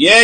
Yeah.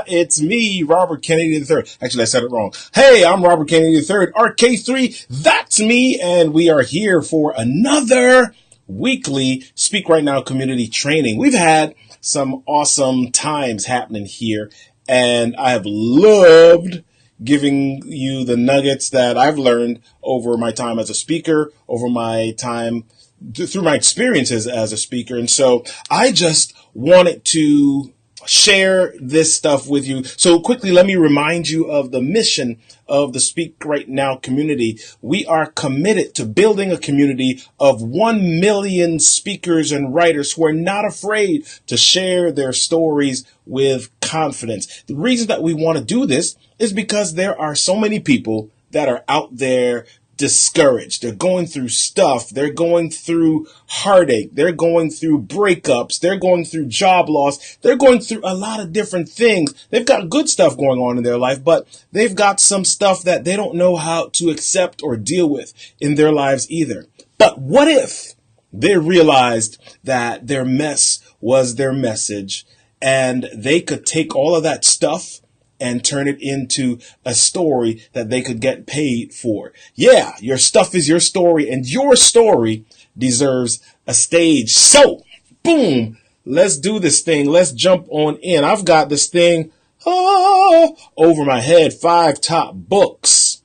It's me, Robert Kennedy III. Actually, I said it wrong. Hey, I'm Robert Kennedy III, RK3. That's me. And we are here for another weekly Speak Right Now community training. We've had some awesome times happening here, and I have loved giving you the nuggets that I've learned over my time as a speaker, over my time through my experiences as a speaker. And so I just wanted to share this stuff with you. So quickly, let me remind you of the mission of the Speak Right Now community. We are committed to building a community of 1 million speakers and writers who are not afraid to share their stories with confidence. The reason that we want to do this is because there are so many people that are out there discouraged. They're going through stuff. They're going through heartache. They're going through breakups. They're going through job loss. They're going through a lot of different things. They've got good stuff going on in their life, but they've got some stuff that they don't know how to accept or deal with in their lives either. But what if they realized that their mess was their message and they could take all of that stuff and turn it into a story that they could get paid for? Yeah, your stuff is your story, and your story deserves a stage. So, boom, let's do this thing. Let's jump on in. I've got this thing over my head, 5 top books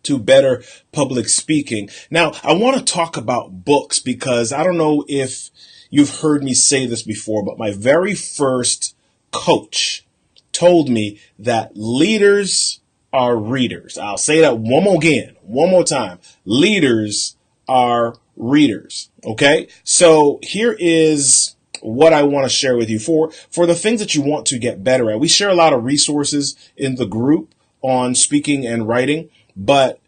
to better public speaking. Now, I want to talk about books because I don't know if you've heard me say this before, but my very first coach told me that leaders are readers. I'll say that one more time. Leaders are readers. Okay. So here is what I want to share with you for the things that you want to get better at. We share a lot of resources in the group on speaking and writing, but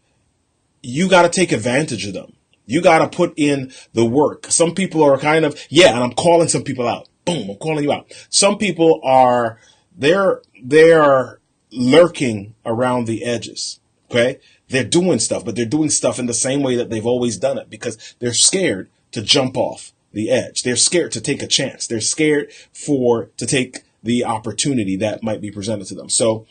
you got to take advantage of them. You got to put in the work. Some people are kind of, and I'm calling some people out. Boom, I'm calling you out. Some people are, they are lurking around the edges. Okay. They're doing stuff, but they're doing stuff in the same way that they've always done it because they're scared to jump off the edge. They're scared to take a chance. They're scared to take the opportunity that might be presented to them. So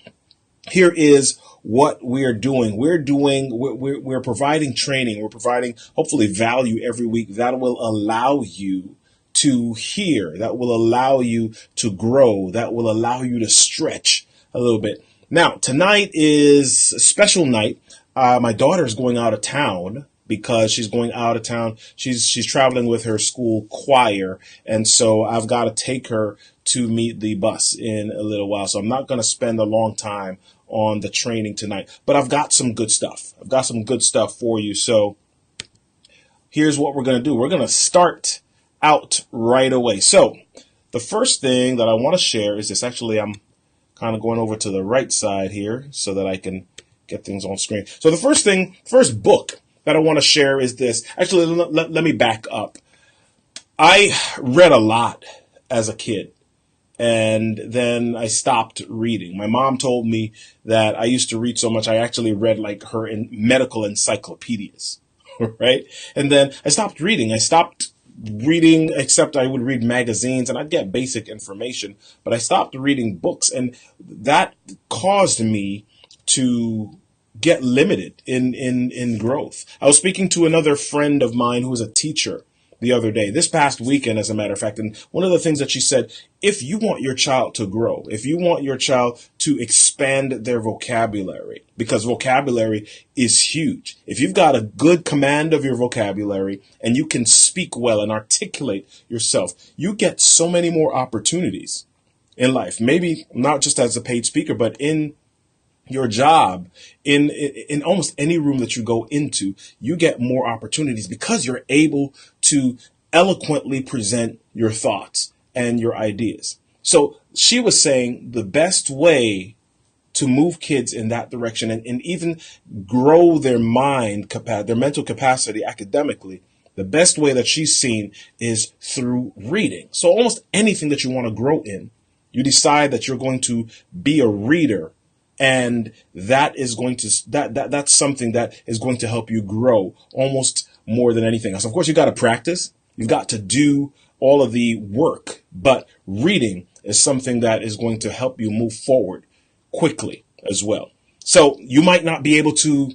here is what we're doing. We're providing training. We're providing hopefully value every week that will allow you to hear, that will allow you to grow, that will allow you to stretch a little bit. Now, tonight is a special night. My daughter is going out of town because she's going out of town. She's traveling with her school choir. And so I've got to take her to meet the bus in a little while. So I'm not going to spend a long time on the training tonight, but I've got some good stuff. I've got some good stuff for you. So here's what we're going to do. We're going to start out right away. So the first thing that I want to share is this. Actually, I'm kind of going over to the right side here so that I can get things on screen. So the first book that I want to share is this. Actually, let me back up. I read a lot as a kid, and then I stopped reading. My mom told me that I used to read so much I actually read like her in medical encyclopedias, right? And then I stopped reading. I stopped reading, except I would read magazines and I'd get basic information, but I stopped reading books, and that caused me to get limited in growth. I was speaking to another friend of mine who was a teacher the other day, this past weekend, as a matter of fact. And one of the things that she said, if you want your child to grow, if you want your child to expand their vocabulary, because vocabulary is huge. If you've got a good command of your vocabulary and you can speak well and articulate yourself, you get so many more opportunities in life. Maybe not just as a paid speaker, but in your job, in almost any room that you go into, you get more opportunities because you're able to eloquently present your thoughts and your ideas. So she was saying the best way to move kids in that direction and even grow their their mental capacity academically, the best way that she's seen is through reading. So almost anything that you want to grow in, you decide that you're going to be a reader. And that is going to that's something that is going to help you grow almost more than anything else. Of course, you got to practice. You've got to do all of the work, but reading is something that is going to help you move forward quickly as well. So you might not be able to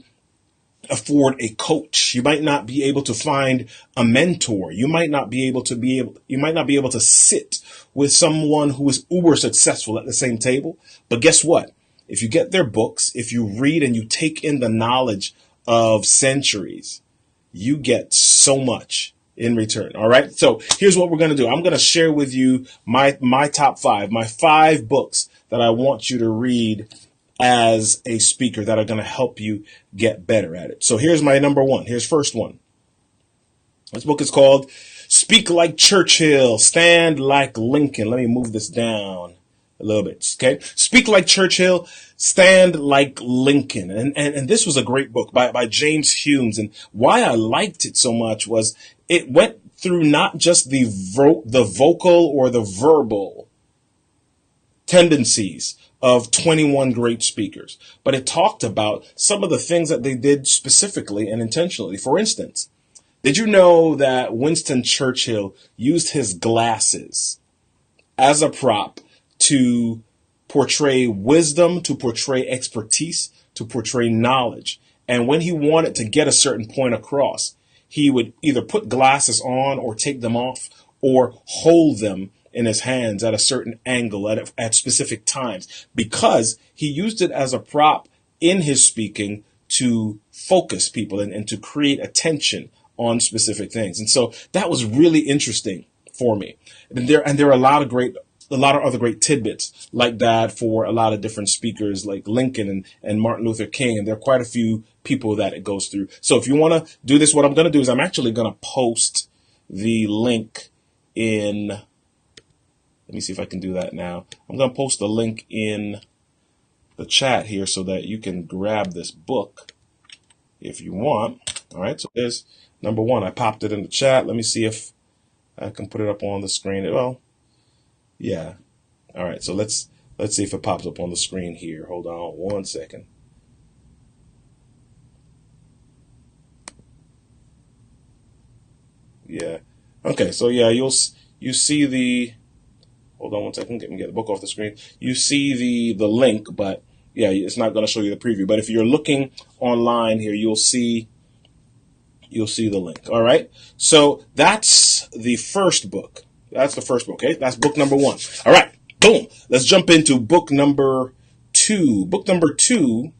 afford a coach. You might not be able to find a mentor. You might not be able to sit with someone who is uber successful at the same table. But guess what? If you get their books, if you read and you take in the knowledge of centuries, you get so much in return. All right. So here's what we're going to do. I'm going to share with you my top five, my 5 books that I want you to read as a speaker that are going to help you get better at it. So here's my number 1. Here's first one. This book is called Speak Like Churchill, Stand Like Lincoln. Let me move this down a little bit. Okay. Speak Like Churchill, Stand Like Lincoln. And this was a great book by James Humes. And why I liked it so much was it went through not just the vocal or the verbal tendencies of 21 great speakers, but it talked about some of the things that they did specifically and intentionally. For instance, did you know that Winston Churchill used his glasses as a prop to portray wisdom, to portray expertise, to portray knowledge? And when he wanted to get a certain point across, he would either put glasses on or take them off or hold them in his hands at a certain angle at specific times, because he used it as a prop in his speaking to focus people and to create attention on specific things. And so that was really interesting for me. And there are a lot of other great tidbits like that for a lot of different speakers like Lincoln and Martin Luther King. And there are quite a few people that it goes through. So if you want to do this, what I'm going to do is I'm actually going to post the link in. Let me see if I can do that now. I'm going to post the link in the chat here so that you can grab this book if you want. All right, so there's number 1. I popped it in the chat. Let me see if I can put it up on the screen. Well, yeah. All right, so let's see if it pops up on the screen here. Hold on 1 second. Yeah. Okay, so yeah, you see the. Hold on 1 second. Get the book off the screen. You see the link, but yeah, it's not going to show you the preview. But if you're looking online here, you'll see the link. All right. So that's the first book. Okay. That's book number 1. All right. Boom. Let's jump into book number 2. Book number 2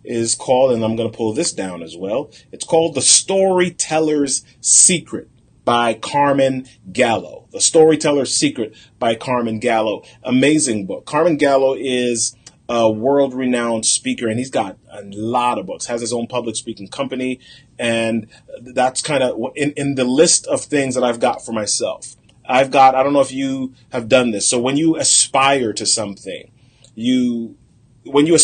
is called, and I'm going to pull this down as well. It's called The Storyteller's Secret by Carmen Gallo. The Storyteller's Secret by Carmen Gallo. Amazing book. Carmen Gallo is a world-renowned speaker, and he's got a lot of books, has his own public speaking company, and that's kind of in the list of things that I've got for myself. I don't know if you have done this. So when you aspire to something, when you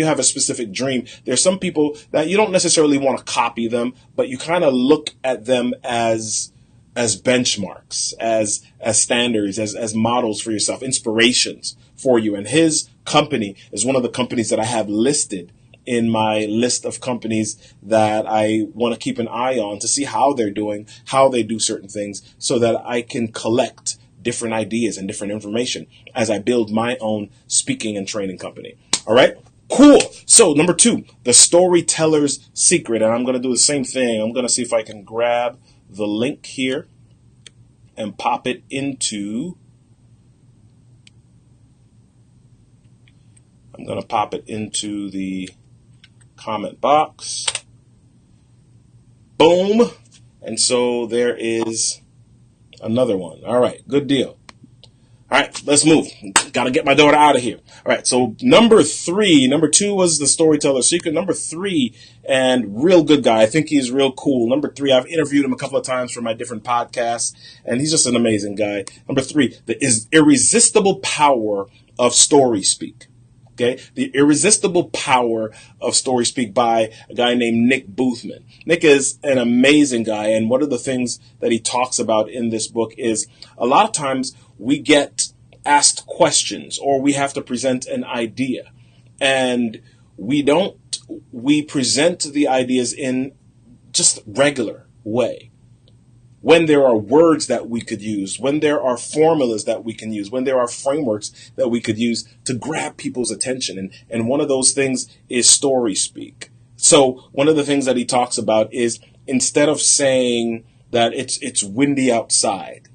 have a specific dream, there's some people that you don't necessarily want to copy them, but you kind of look at them as benchmarks, as standards, as models for yourself, inspirations for you. And his company is one of the companies that I have listed in my list of companies that I want to keep an eye on to see how they're doing, how they do certain things, so that I can collect different ideas and different information as I build my own speaking and training company. All right, cool. So number 2, The Storyteller's Secret. And I'm going to do the same thing. I'm going to see if I can grab the link here and pop it into. I'm going to pop it into the comment box. Boom. And so there is another one. All right, good deal. All right, let's move. Got to get my daughter out of here. All right, so number 2 was The Storyteller's Secret. Number 3, and real good guy. I think he's real cool. Number 3, I've interviewed him a couple of times for my different podcasts, and he's just an amazing guy. Number 3, the Irresistible Power of Story Speak. Okay, The Irresistible Power of Story Speak by a guy named Nick Boothman. Nick is an amazing guy, and one of the things that he talks about in this book is a lot of times we get asked questions or we have to present an idea, and we present the ideas in just regular way. when there are words that we could use, when there are formulas that we can use, when there are frameworks that we could use to grab people's attention. And one of those things is story speak. So one of the things that he talks about is, instead of saying that it's windy outside,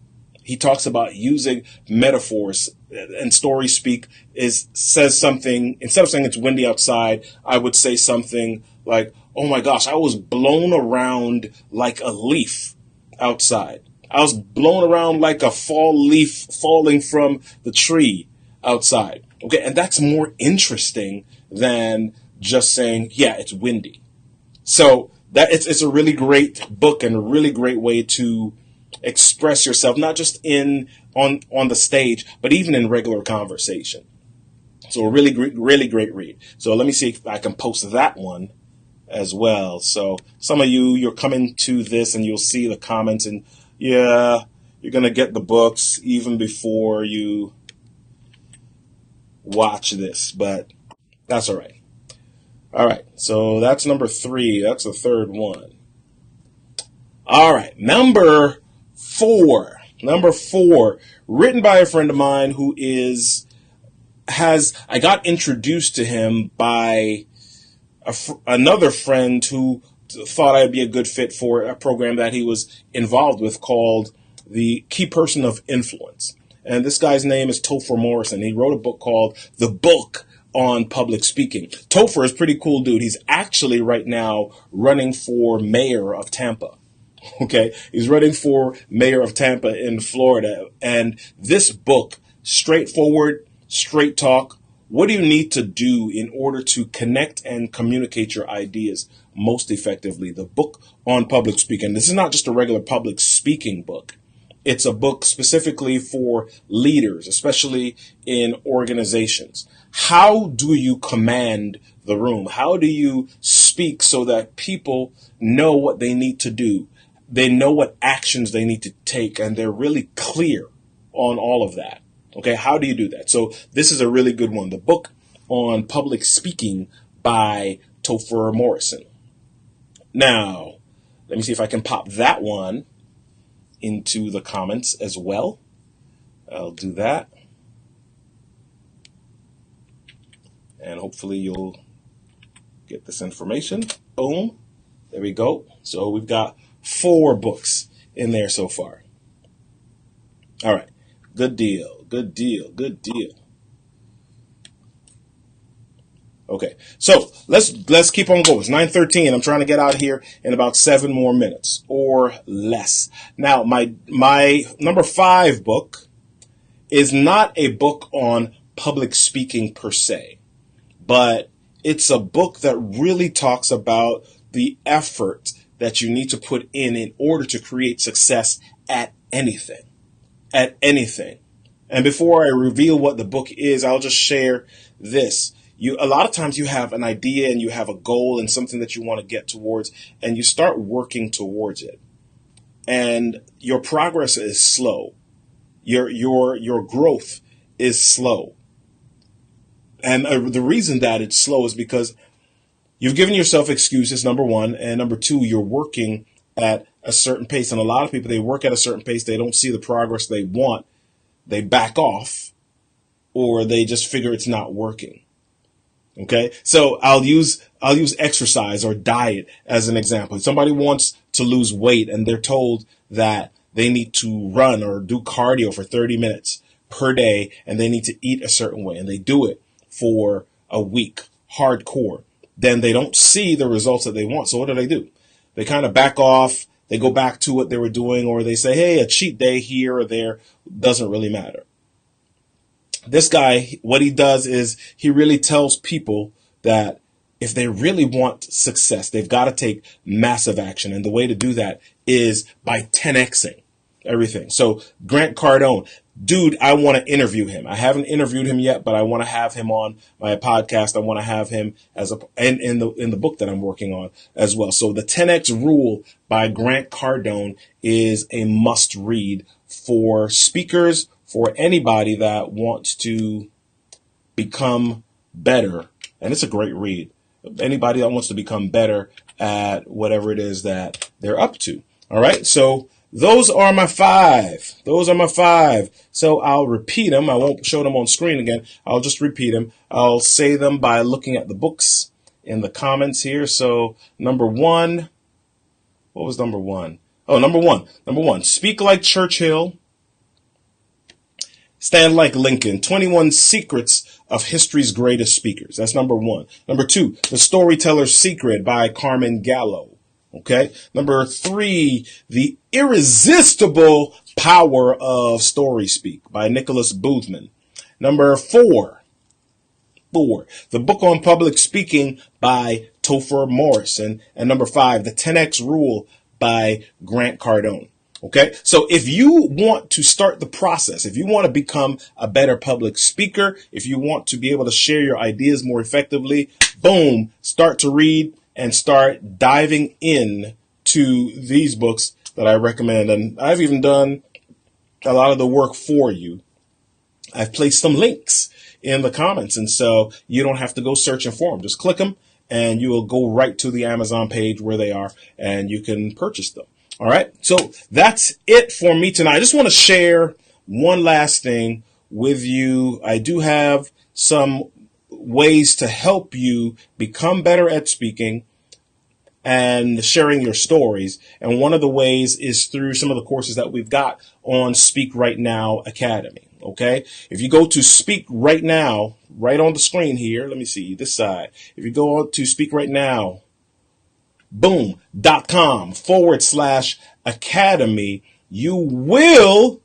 he talks about using metaphors, and story speak says something. Instead of saying it's windy outside, I would say something like, oh my gosh, I was blown around like a leaf outside. I was blown around like a fall leaf falling from the tree outside. Okay, and that's more interesting than just saying, yeah, it's windy. So that it's a really great book and a really great way to express yourself, not just on the stage, but even in regular conversation. So a really great read. So let me see if I can post that one as well. So some of you're coming to this and you'll see the comments, and yeah, you're going to get the books even before you watch this, but that's all right. All right. So that's number 3. That's the third one. All right. Number 4, written by a friend of mine who I got introduced to him by another friend who thought I'd be a good fit for a program that he was involved with called the Key Person of Influence. And this guy's name is Topher Morrison. He wrote a book called The Book on Public Speaking. Topher is a pretty cool dude. He's actually right now running for mayor of Tampa. Okay, he's running for mayor of Tampa in Florida. And this book, straightforward, straight talk, what do you need to do in order to connect and communicate your ideas most effectively? The Book on Public Speaking. This is not just a regular public speaking book. It's a book specifically for leaders, especially in organizations. How do you command the room? How do you speak so that people know what they need to do? They know what actions they need to take, and they're really clear on all of that. Okay, how do you do that? So this is a really good one. The Book on Public Speaking by Topher Morrison. Now, let me see if I can pop that one into the comments as well. I'll do that. And hopefully you'll get this information. Boom. There we go. So we've got 4 books in there so far. All right. Good deal. Good deal. Good deal. Okay. So let's keep on going. It's 9:13. I'm trying to get out of here in about 7 more minutes or less. Now, my number 5 book is not a book on public speaking per se, but it's a book that really talks about the effort that you need to put in order to create success at anything. At anything. And before I reveal what the book is, I'll just share this. A lot of times you have an idea and you have a goal and something that you want to get towards, and you start working towards it. And your progress is slow. Your growth is slow. And the reason that it's slow is because you've given yourself excuses, number 1, and number 2, you're working at a certain pace. And a lot of people, they work at a certain pace, they don't see the progress they want, they back off, or they just figure it's not working. Okay, so I'll use exercise or diet as an example. Somebody wants to lose weight and they're told that they need to run or do cardio for 30 minutes per day, and they need to eat a certain way, and they do it for a week, hardcore. Then they don't see the results that they want. So what do? They kind of back off. They go back to what they were doing, or they say, hey, a cheat day here or there doesn't really matter. This guy, what he does is he really tells people that if they really want success, they've got to take massive action. And the way to do that is by 10xing everything. So Grant Cardone, dude, I want to interview him. I haven't interviewed him yet, but I want to have him on my podcast. I want to have him in the book that I'm working on as well. So the 10x rule by Grant Cardone is a must read for speakers, for anybody that wants to become better. And it's a great read. Anybody that wants to become better at whatever it is that they're up to. All right. So those are my five. Those are my five. So I'll repeat them. I won't show them on screen again. I'll just repeat them. I'll say them by looking at the books in the comments here. So number one, what was number one? Oh, number one, speak like Churchill, stand like Lincoln, 21 secrets of history's greatest speakers. That's number one. Number two, The Storyteller's Secret by Carmen Gallo. Okay. Number three, The Irresistible Power of Story Speak by Nicholas Boothman. Number four, The Book on Public Speaking by Topher Morris. And number five, The 10X Rule by Grant Cardone. Okay, so if you want to start the process, if you want to become a better public speaker, if you want to be able to share your ideas more effectively, boom, start to read and start diving in to these books that I recommend. And I've even done a lot of the work for you. I've placed some links in the comments, and so you don't have to go searching for them. Just click them and you will go right to the Amazon page where they are and you can purchase them. All right. So that's it for me tonight. I just want to share one last thing with you. I do have some ways to help you become better at speaking and sharing your stories. And one of the ways is through some of the courses that we've got on Speak Right Now Academy. Okay. If you go to Speak Right Now, right on the screen here, let me see this side. If you go to Speak Right Now, boom.com/academy, you will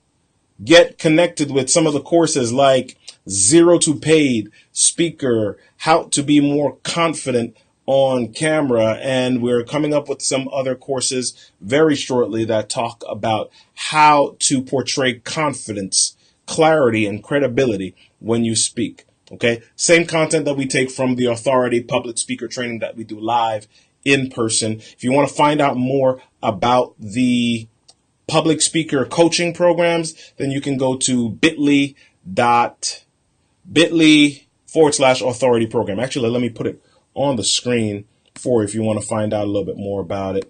get connected with some of the courses like Zero to Paid Speaker, How to Be More Confident on Camera, and we're coming up with some other courses very shortly that talk about how to portray confidence, clarity, and credibility when you speak. Okay, same content that we take from the Authority public speaker training that we do live in person. If you want to find out more about the public speaker coaching programs, then you can go to bit.ly/authority program. Actually, let me put it on the screen for you if you want to find out a little bit more about it.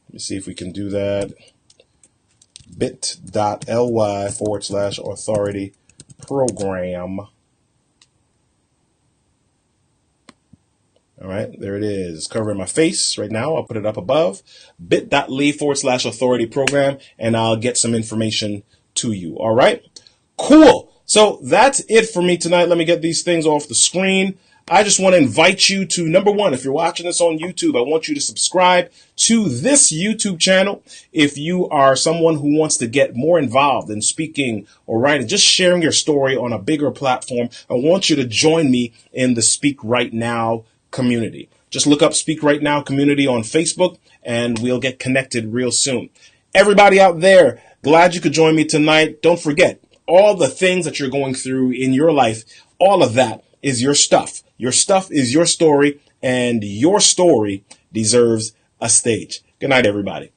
Let me see if we can do that. bit.ly/authority program. All right, there it is, covering my face right now. I'll put it up above, bit.ly/authority program, and I'll get some information to you. All right, cool. So that's it for me tonight. Let me get these things off the screen. I just want to invite you to, number one, if you're watching this on YouTube, I want you to subscribe to this YouTube channel. If you are someone who wants to get more involved in speaking or writing, just sharing your story on a bigger platform, I want you to join me in the Speak Right Now community. Just look up Speak Right Now community on Facebook and we'll get connected real soon. Everybody out there, glad you could join me tonight. Don't forget, all the things that you're going through in your life, all of that is your stuff. Your stuff is your story, and your story deserves a stage. Good night, everybody.